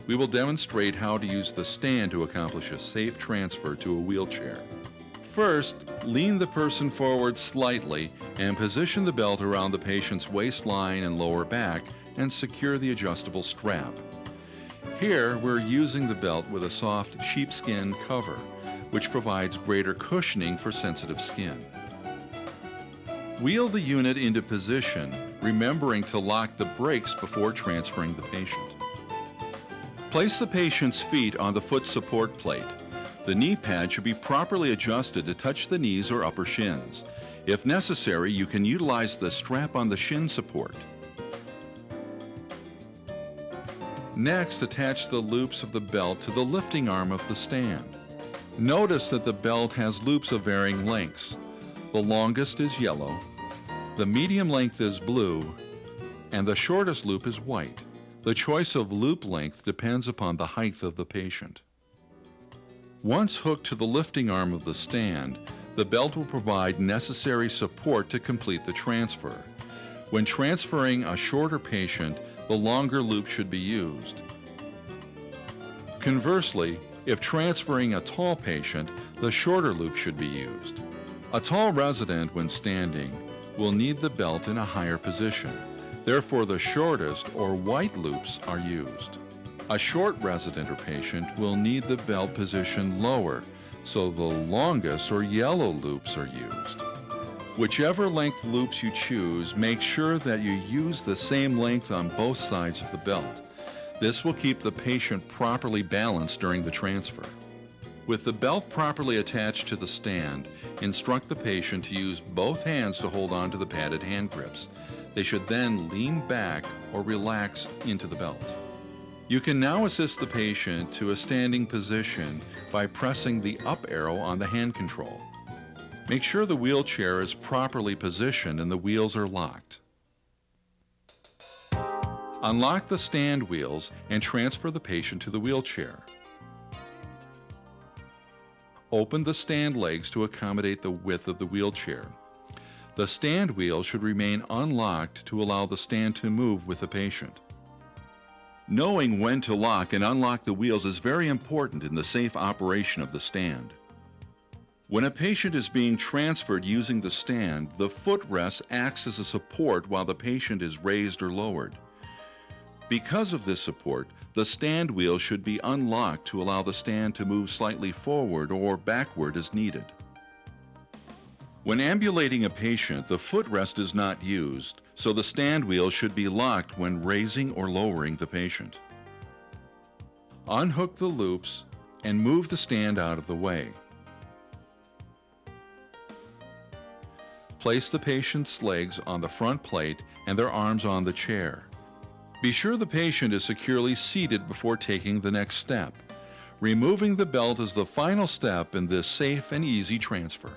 We will demonstrate how to use the stand to accomplish a safe transfer to a wheelchair. First, lean the person forward slightly and position the belt around the patient's waistline and lower back and secure the adjustable strap. Here, we're using the belt with a soft sheepskin cover, which provides greater cushioning for sensitive skin. Wheel the unit into position, remembering to lock the brakes before transferring the patient. Place the patient's feet on the foot support plate. The knee pad should be properly adjusted to touch the knees or upper shins. If necessary, you can utilize the strap on the shin support. Next, attach the loops of the belt to the lifting arm of the stand. Notice that the belt has loops of varying lengths. The longest is yellow, the medium length is blue, and the shortest loop is white. The choice of loop length depends upon the height of the patient. Once hooked to the lifting arm of the stand, the belt will provide necessary support to complete the transfer. When transferring a shorter patient, the longer loop should be used. Conversely, if transferring a tall patient, the shorter loop should be used. A tall resident, when standing, will need the belt in a higher position. Therefore, the shortest or white loops are used. A short resident or patient will need the belt positioned lower, so the longest or yellow loops are used. Whichever length loops you choose, make sure that you use the same length on both sides of the belt. This will keep the patient properly balanced during the transfer. With the belt properly attached to the stand, instruct the patient to use both hands to hold on to the padded hand grips. They should then lean back or relax into the belt. You can now assist the patient to a standing position by pressing the up arrow on the hand control. Make sure the wheelchair is properly positioned and the wheels are locked. Unlock the stand wheels and transfer the patient to the wheelchair. Open the stand legs to accommodate the width of the wheelchair. The stand wheel should remain unlocked to allow the stand to move with the patient. Knowing when to lock and unlock the wheels is very important in the safe operation of the stand. When a patient is being transferred using the stand, the footrest acts as a support while the patient is raised or lowered. Because of this support, the stand wheel should be unlocked to allow the stand to move slightly forward or backward as needed. When ambulating a patient, the footrest is not used, so the stand wheel should be locked when raising or lowering the patient. Unhook the loops and move the stand out of the way. Place the patient's legs on the front plate and their arms on the chair. Be sure the patient is securely seated before taking the next step. Removing the belt is the final step in this safe and easy transfer.